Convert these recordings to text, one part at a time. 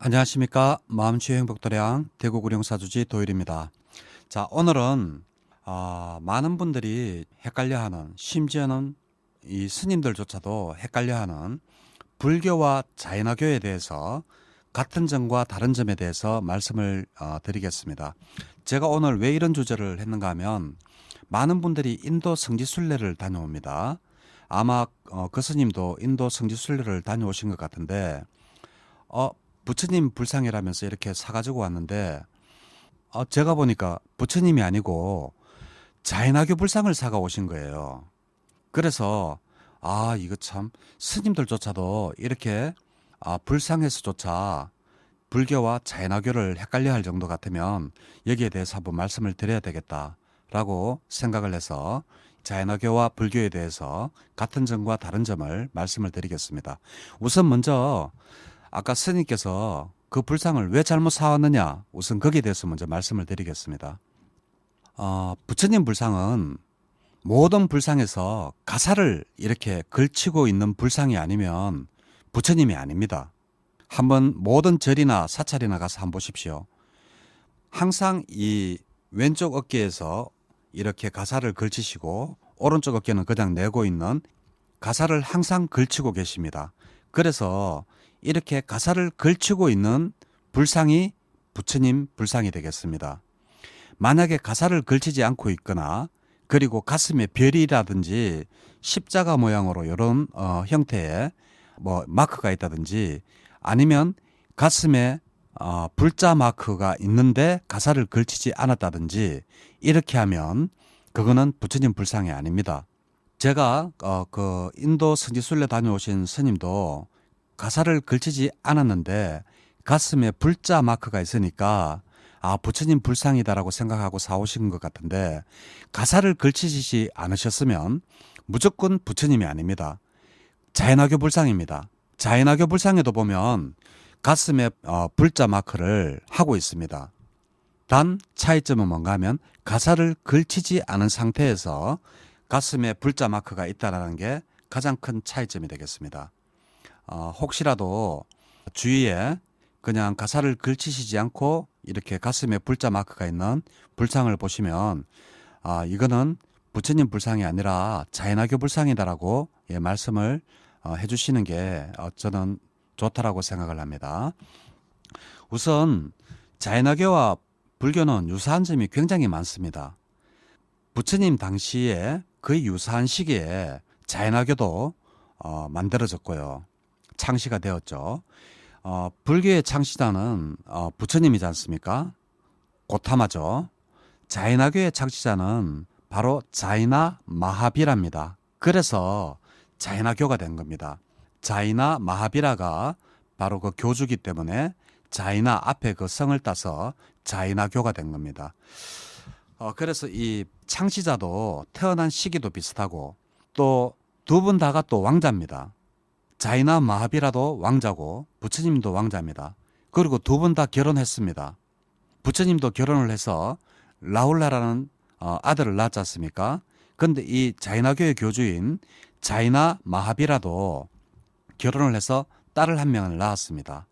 안녕하십니까. 마음치유 행복도량 대구구룡사주지 도일입니다. 자, 오늘은 많은 분들이 헷갈려하는, 심지어는 이 스님들조차도 헷갈려하는 불교와 자연화교에 대해서 같은 점과 다른 점에 대해서 말씀을 드리겠습니다. 제가 오늘 왜 이런 주제를 했는가 하면 많은 분들이 인도 성지순례를 다녀옵니다. 아마 그 스님도 인도 성지순례를 다녀오신 것 같은데 부처님 불상이라면서 이렇게 사가지고 왔는데 제가 보니까 부처님이 아니고 자연화교 불상을 사가 오신 거예요. 그래서 이거 참 스님들조차도 이렇게 불상에서조차 불교와 자연화교를 헷갈려 할 정도 같으면 여기에 대해서 한번 말씀을 드려야 되겠다라고 생각을 해서 자연화교와 불교에 대해서 같은 점과 다른 점을 말씀을 드리겠습니다. 우선 먼저 아까 스님께서 그 불상을 왜 잘못 사왔느냐, 우선 거기에 대해서 먼저 말씀을 드리겠습니다. 부처님 불상은 모든 불상에서 가사를 이렇게 걸치고 있는 불상이 아니면 부처님이 아닙니다. 한번 모든 절이나 사찰이나 가서 한번 보십시오. 항상 이 왼쪽 어깨에서 이렇게 가사를 걸치시고 오른쪽 어깨는 그냥 내고 있는 가사를 항상 걸치고 계십니다. 그래서 이렇게 가사를 걸치고 있는 불상이 부처님 불상이 되겠습니다. 만약에 가사를 걸치지 않고 있거나 그리고 가슴에 별이라든지 십자가 모양으로 이런 형태의 마크가 있다든지 아니면 가슴에 불자 마크가 있는데 가사를 걸치지 않았다든지 이렇게 하면 그거는 부처님 불상이 아닙니다. 제가 그 인도 성지순례 다녀오신 스님도 가사를 걸치지 않았는데 가슴에 불자 마크가 있으니까 부처님 불상이다라고 생각하고 사오신 것 같은데 가사를 걸치지 않으셨으면 무조건 부처님이 아닙니다. 자연화교 불상입니다. 자연화교 불상에도 보면 가슴에 불자 마크를 하고 있습니다. 단 차이점은 뭔가 하면 가사를 걸치지 않은 상태에서 가슴에 불자 마크가 있다는 게 가장 큰 차이점이 되겠습니다. 혹시라도 주위에 그냥 가사를 걸치시지 않고 이렇게 가슴에 불자 마크가 있는 불상을 보시면 이거는 부처님 불상이 아니라 자연화교 불상이다라고 말씀을 해주시는 게 저는 좋다라고 생각을 합니다. 우선 자연화교와 불교는 유사한 점이 굉장히 많습니다. 부처님 당시에 거의 유사한 시기에 자연화교도 만들어졌고요. 창시가 되었죠. 불교의 창시자는 부처님이지 않습니까? 고타마죠. 자연화교의 창시자는 바로 자이나 마하비라입니다. 그래서 자연화교가 된 겁니다. 자이나 마하비라가 바로 그 교주기 때문에 자이나 앞에 그 성을 따서 자이나교가 된 겁니다. 그래서 이 창시자도 태어난 시기도 비슷하고 또 두 분 다가 또 왕자입니다. 자이나 마하비라도 왕자고 부처님도 왕자입니다. 그리고 두 분 다 결혼했습니다. 부처님도 결혼을 해서 라훌라라는 아들을 낳았지 않습니까? 그런데 이 자이나교의 교주인 자이나 마하비라도 결혼을 해서 딸을 한 명을 낳았습니다.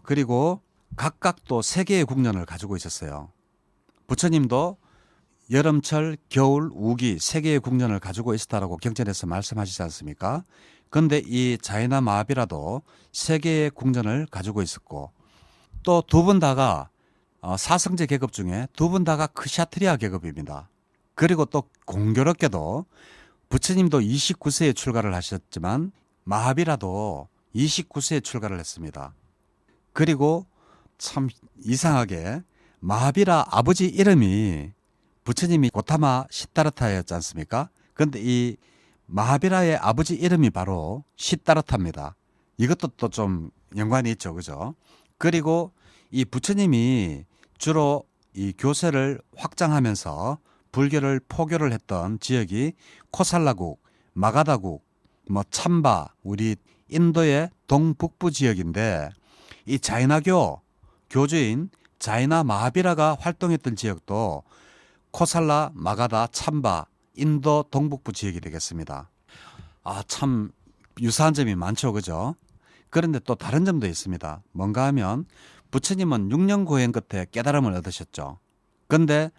그리고 각각 또 세 개의 궁년을 가지고 있었어요. 부처님도 여름철, 겨울, 우기 세 개의 궁년을 가지고 있었다라고 경전에서 말씀하시지 않습니까? 그런데 이 자이나 마하비라도 세 개의 궁전을 가지고 있었고 또 두 분 다가 사성제 계급 중에 두 분 다가 크샤트리아 계급입니다. 그리고 또 공교롭게도 부처님도 29세에 출가를 하셨지만 마하비라도 29세에 출가를 했습니다. 그리고 참 이상하게 마하비라 아버지 이름이 부처님이 고타마 시타르타였지 않습니까? 그런데 이 마하비라의 아버지 이름이 바로 시타르타입니다. 이것도 또 좀 연관이 있죠. 그죠? 그리고 이 부처님이 주로 이 교세를 확장하면서 불교를 포교를 했던 지역이 코살라국, 마가다국, 참바, 우리 인도의 동북부 지역인데 이 자이나교 교주인 자이나 마하비라가 활동했던 지역도 코살라, 마가다, 참바, 인도 동북부 지역이 되겠습니다. 참 유사한 점이 많죠. 그죠? 그런데 또 다른 점도 있습니다. 뭔가 하면 부처님은 6년 고행 끝에 깨달음을 얻으셨죠. 그런데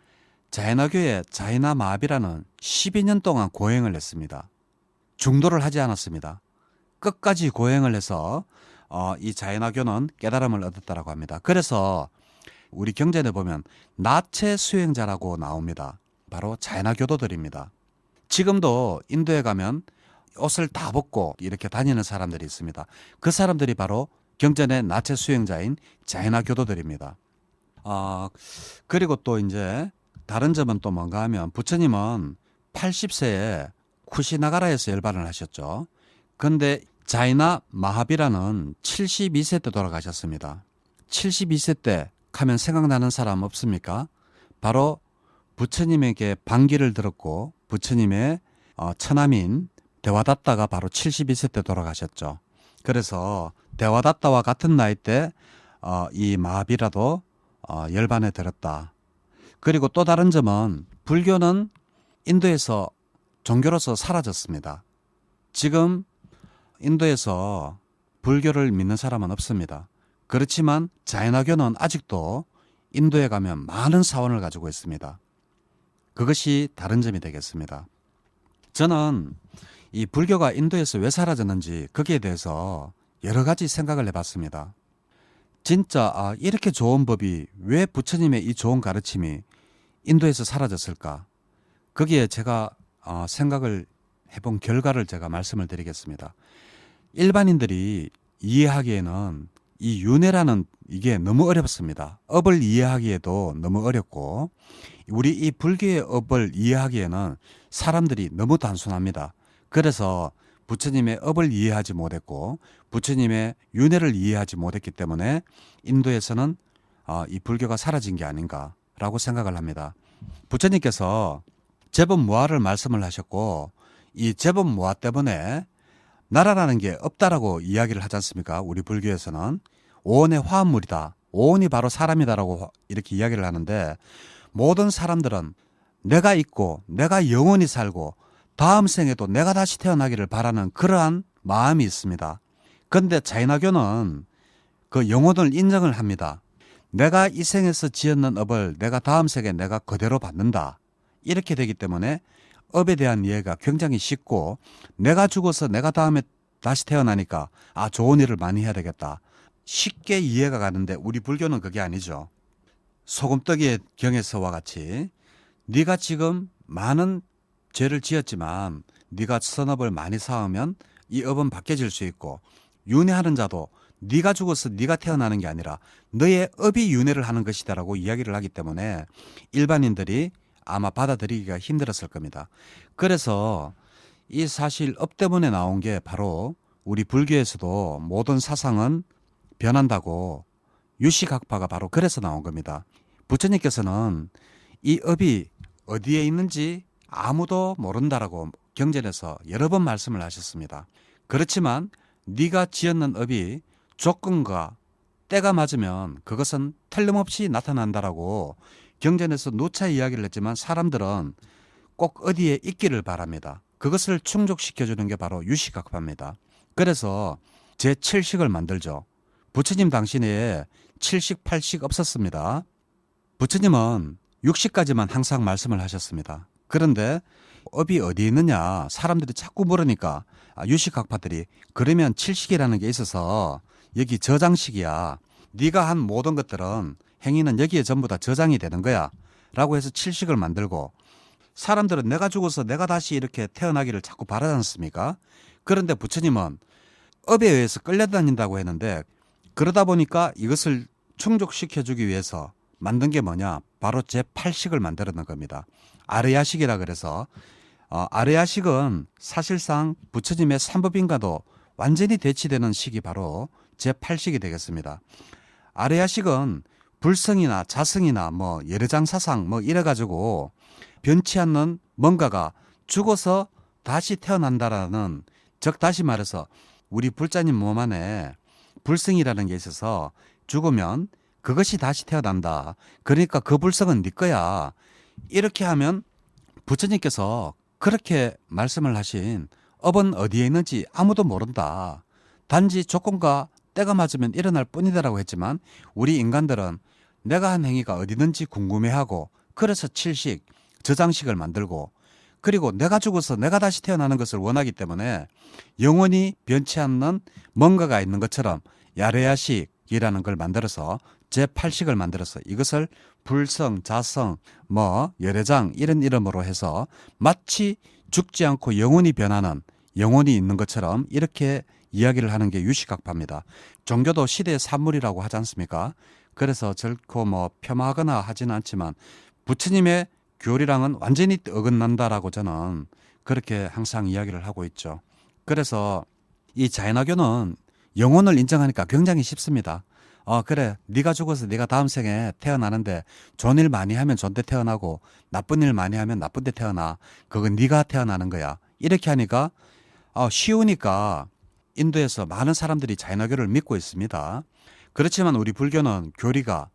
자이나교의 자이나 마하비라는 12년 동안 고행을 했습니다. 중도를 하지 않았습니다. 끝까지 고행을 해서 이 자이나교는 깨달음을 얻었다라고 합니다. 그래서 우리 경전에 보면 나체 수행자라고 나옵니다. 바로 자이나교도들입니다. 지금도 인도에 가면 옷을 다 벗고 이렇게 다니는 사람들이 있습니다. 그 사람들이 바로 경전의 나체 수행자인 자이나교도들입니다. 그리고 또 이제 다른 점은 또 뭔가 하면 부처님은 80세에 쿠시나가라에서 열반을 하셨죠. 그런데 자이나 마하비라는 72세 때 돌아가셨습니다. 72세 때 하면 생각나는 사람 없습니까? 바로 부처님에게 반기를 들었고 부처님의 처남인 데와다tta가 바로 72세 때 돌아가셨죠. 그래서 데와다tta와 같은 나이 때 이 마하비라도 열반에 들었다. 그리고 또 다른 점은 불교는 인도에서 종교로서 사라졌습니다. 지금 인도에서 불교를 믿는 사람은 없습니다. 그렇지만 자이나교는 아직도 인도에 가면 많은 사원을 가지고 있습니다. 그것이 다른 점이 되겠습니다. 저는 이 불교가 인도에서 왜 사라졌는지 거기에 대해서 여러 가지 생각을 해봤습니다. 진짜 이렇게 좋은 법이 왜 부처님의 이 좋은 가르침이 인도에서 사라졌을까? 거기에 제가 생각을 해본 결과를 제가 말씀을 드리겠습니다. 일반인들이 이해하기에는 이 윤회라는 이게 너무 어렵습니다. 업을 이해하기에도 너무 어렵고 우리 이 불교의 업을 이해하기에는 사람들이 너무 단순합니다. 그래서 부처님의 업을 이해하지 못했고 부처님의 윤회를 이해하지 못했기 때문에 인도에서는 이 불교가 사라진 게 아닌가라고 생각을 합니다. 부처님께서 제법무화를 말씀을 하셨고 이 제법무화 때문에 나라라는 게 없다라고 이야기를 하지 않습니까? 우리 불교에서는 오온의 화합물이다. 오온이 바로 사람이다라고 이렇게 이야기를 하는데 모든 사람들은 내가 있고 내가 영원히 살고 다음 생에도 내가 다시 태어나기를 바라는 그러한 마음이 있습니다. 그런데 자이나교는 그 영혼을 인정을 합니다. 내가 이 생에서 지었는 업을 내가 다음 생에 내가 그대로 받는다. 이렇게 되기 때문에 업에 대한 이해가 굉장히 쉽고 내가 죽어서 내가 다음에 다시 태어나니까 좋은 일을 많이 해야 되겠다. 쉽게 이해가 가는데 우리 불교는 그게 아니죠. 소금떡이의 경에서와 같이 네가 지금 많은 죄를 지었지만 네가 선업을 많이 쌓으면 이 업은 바뀌어질 수 있고 윤회하는 자도 네가 죽어서 네가 태어나는 게 아니라 너의 업이 윤회를 하는 것이다라고 이야기를 하기 때문에 일반인들이 아마 받아들이기가 힘들었을 겁니다. 그래서 이 사실 업 때문에 나온 게 바로 우리 불교에서도 모든 사상은 변한다고 유식학파가 바로 그래서 나온 겁니다. 부처님께서는 이 업이 어디에 있는지 아무도 모른다라고 경전에서 여러 번 말씀을 하셨습니다. 그렇지만 네가 지었는 업이 조건과 때가 맞으면 그것은 틀림없이 나타난다라고 경전에서 누차 이야기를 했지만 사람들은 꼭 어디에 있기를 바랍니다. 그것을 충족시켜주는 게 바로 유식학파입니다. 그래서 제7식을 만들죠. 부처님 당시에 7식, 8식 없었습니다. 부처님은 6식까지만 항상 말씀을 하셨습니다. 그런데 업이 어디 있느냐 사람들이 자꾸 물으니까 유식학파들이 그러면 7식이라는 게 있어서 여기 저장식이야. 네가 한 모든 것들은 행위는 여기에 전부 다 저장이 되는 거야 라고 해서 7식을 만들고 사람들은 내가 죽어서 내가 다시 이렇게 태어나기를 자꾸 바라지 않습니까? 그런데 부처님은 업에 의해서 끌려다닌다고 했는데 그러다 보니까 이것을 충족시켜주기 위해서 만든 게 뭐냐? 바로 제8식을 만들어낸 겁니다. 아르야식이라 그래서 아르야식은 사실상 부처님의 삼법인과도 완전히 대치되는 식이 바로 제8식이 되겠습니다. 아르야식은 불성이나 자성이나 예르장사상 이래가지고 변치 않는 뭔가가 죽어서 다시 태어난다라는 즉 다시 말해서 우리 불자님 몸 안에 불성이라는 게 있어서 죽으면 그것이 다시 태어난다. 그러니까 그 불성은 네 거야. 이렇게 하면 부처님께서 그렇게 말씀을 하신 업은 어디에 있는지 아무도 모른다. 단지 조건과 때가 맞으면 일어날 뿐이다라고 했지만 우리 인간들은 내가 한 행위가 어디든지 궁금해하고 그래서 칠식, 저장식을 만들고 그리고 내가 죽어서 내가 다시 태어나는 것을 원하기 때문에 영원히 변치 않는 뭔가가 있는 것처럼 야레야식이라는 걸 만들어서 제8식을 만들어서 이것을 불성, 자성, 열애장 이런 이름으로 해서 마치 죽지 않고 영원히 변하는 영혼이 있는 것처럼 이렇게 이야기를 하는 게 유식학파입니다. 종교도 시대의 산물이라고 하지 않습니까? 그래서 결코 폄하하거나 하지는 않지만 부처님의 교리랑은 완전히 어긋난다라고 저는 그렇게 항상 이야기를 하고 있죠. 그래서 이 자연화교는 영혼을 인정하니까 굉장히 쉽습니다. 그래 네가 죽어서 네가 다음 생에 태어나는데 좋은 일 많이 하면 좋은 데 태어나고 나쁜 일 많이 하면 나쁜 데 태어나. 그건 네가 태어나는 거야. 이렇게 하니까 쉬우니까 인도에서 많은 사람들이 자연화교를 믿고 있습니다. 그렇지만 우리 불교는 교리가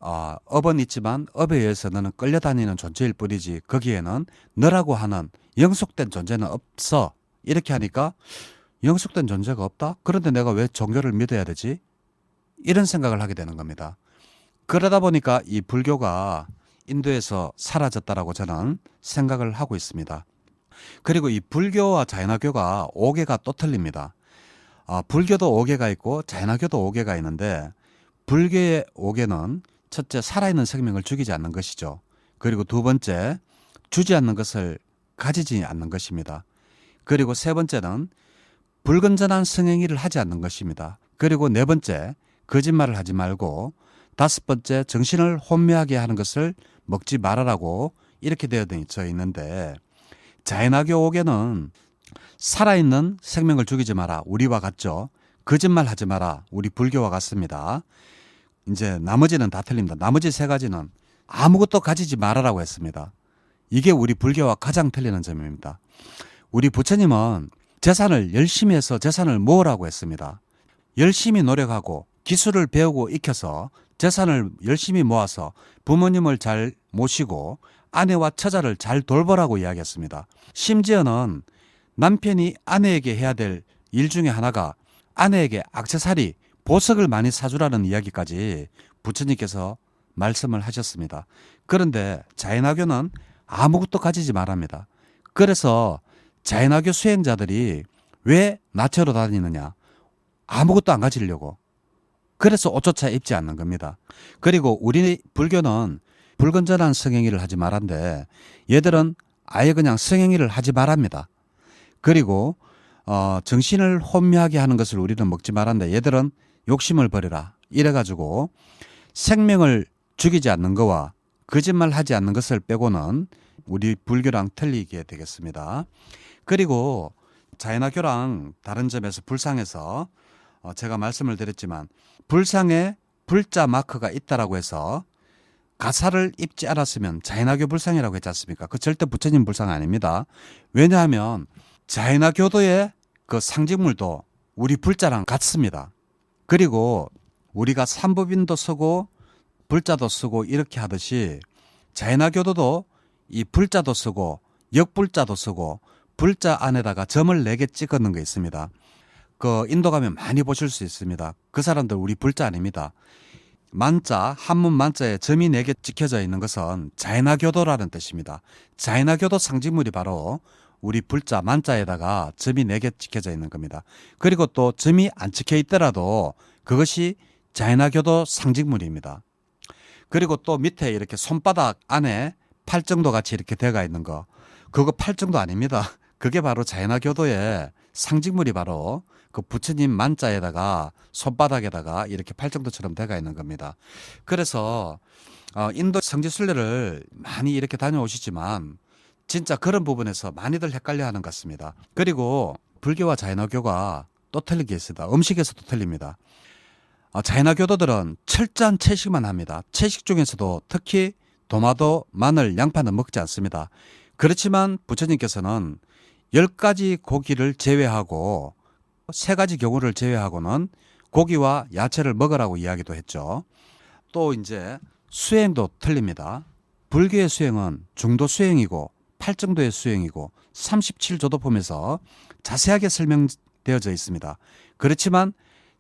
업은 있지만 업에 의해서 너는 끌려다니는 존재일 뿐이지 거기에는 너라고 하는 영속된 존재는 없어. 이렇게 하니까 영속된 존재가 없다? 그런데 내가 왜 종교를 믿어야 되지? 이런 생각을 하게 되는 겁니다. 그러다 보니까 이 불교가 인도에서 사라졌다라고 저는 생각을 하고 있습니다. 그리고 이 불교와 자연화교가 5개가 또 틀립니다. 불교도 5개가 있고 자연화교도 5개가 있는데 불교의 5개는 첫째 살아있는 생명을 죽이지 않는 것이죠. 그리고 두 번째 주지 않는 것을 가지지 않는 것입니다. 그리고 세 번째는 불건전한 성행위를 하지 않는 것입니다. 그리고 네 번째 거짓말을 하지 말고 다섯 번째 정신을 혼미하게 하는 것을 먹지 말아라고 이렇게 되어 있는데 자연화교 5개는 살아있는 생명을 죽이지 마라. 우리와 같죠. 거짓말 하지 마라. 우리 불교와 같습니다. 이제 나머지는 다 틀립니다. 나머지 세 가지는 아무것도 가지지 말아라고 했습니다. 이게 우리 불교와 가장 틀리는 점입니다. 우리 부처님은 재산을 열심히 해서 재산을 모으라고 했습니다. 열심히 노력하고 기술을 배우고 익혀서 재산을 열심히 모아서 부모님을 잘 모시고 아내와 처자를 잘 돌보라고 이야기했습니다. 심지어는 남편이 아내에게 해야 될 일 중에 하나가 아내에게 액세서리, 보석을 많이 사주라는 이야기까지 부처님께서 말씀을 하셨습니다. 그런데 자연화교는 아무것도 가지지 말합니다. 그래서 자연화교 수행자들이 왜 나체로 다니느냐? 아무것도 안 가지려고. 그래서 옷조차 입지 않는 겁니다. 그리고 우리 불교는 불건전한 성행위를 하지 말한데 얘들은 아예 그냥 성행위를 하지 말합니다. 그리고 정신을 혼미하게 하는 것을 우리는 먹지 말한데 얘들은 욕심을 버리라. 이래가지고 생명을 죽이지 않는 거와 거짓말 하지 않는 것을 빼고는 우리 불교랑 틀리게 되겠습니다. 그리고 자연화교랑 다른 점에서 불상에서 제가 말씀을 드렸지만 불상에 불자 마크가 있다라고 해서 가사를 입지 않았으면 자연화교 불상이라고 했지 않습니까? 그 절대 부처님 불상 아닙니다. 왜냐하면 자연화교도의 그 상징물도 우리 불자랑 같습니다. 그리고 우리가 삼부인도 쓰고 불자도 쓰고 이렇게 하듯이 자연화교도도 이 불자도 쓰고 역불자도 쓰고 불자 안에다가 점을 4개 찍어 넣은 거 있습니다. 그 인도 가면 많이 보실 수 있습니다. 그 사람들 우리 불자 아닙니다. 만자, 한문 만자에 점이 4개 찍혀져 있는 것은 자연화교도라는 뜻입니다. 자연화교도 상징물이 바로 우리 불자 만자에다가 점이 4개 찍혀져 있는 겁니다. 그리고 또 점이 안 찍혀 있더라도 그것이 자연화교도 상징물입니다. 그리고 또 밑에 이렇게 손바닥 안에 팔 정도 같이 이렇게 들어가 있는 거, 그거 팔 정도 아닙니다. 그게 바로 자연화교도의 상징물이 바로 그 부처님 만자에다가 손바닥에다가 이렇게 팔 정도처럼 들어가 있는 겁니다. 그래서 인도 성지순례를 많이 이렇게 다녀오시지만 진짜 그런 부분에서 많이들 헷갈려하는 것 같습니다. 그리고 불교와 자연화교가 또 틀린 게 있습니다. 음식에서도 틀립니다. 자연화교도들은 철저한 채식만 합니다. 채식 중에서도 특히 도마도, 마늘, 양파는 먹지 않습니다. 그렇지만 부처님께서는 10가지 고기를 제외하고 3가지 경우를 제외하고는 고기와 야채를 먹으라고 이야기도 했죠. 또 이제 수행도 틀립니다. 불교의 수행은 중도 수행이고 8정도의 수행이고 37조도품에서 자세하게 설명되어 되어져 있습니다. 그렇지만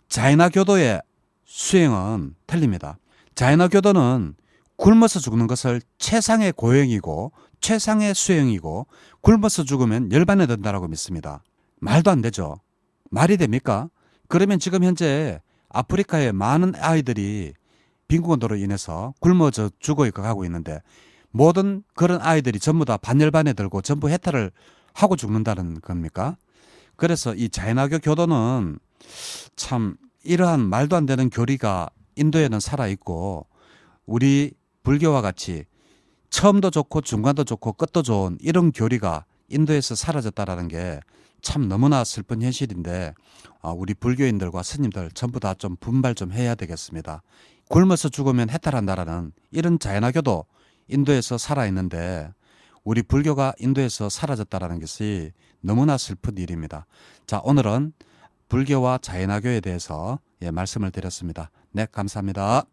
자이나교도의 수행은 틀립니다. 자이나교도는 굶어서 죽는 것을 최상의 고행이고 최상의 수행이고 굶어서 죽으면 열반에 든다라고 믿습니다. 말도 안 되죠. 말이 됩니까? 그러면 지금 현재 아프리카의 많은 아이들이 빈곤으로 인해서 굶어져 죽어가고 있는데 모든 그런 아이들이 전부 다 반열반에 들고 전부 해탈을 하고 죽는다는 겁니까? 그래서 이 자이나교 교도는 참 이러한 말도 안 되는 교리가 인도에는 살아있고 우리 불교와 같이 처음도 좋고 중간도 좋고 끝도 좋은 이런 교리가 인도에서 사라졌다라는 게 참 너무나 슬픈 현실인데 우리 불교인들과 스님들 전부 다 좀 분발 좀 해야 되겠습니다. 굶어서 죽으면 해탈한다라는 이런 자이나교도 인도에서 살아있는데 우리 불교가 인도에서 사라졌다라는 것이 너무나 슬픈 일입니다. 자, 오늘은 불교와 자이나교에 대해서 말씀을 드렸습니다. 네, 감사합니다.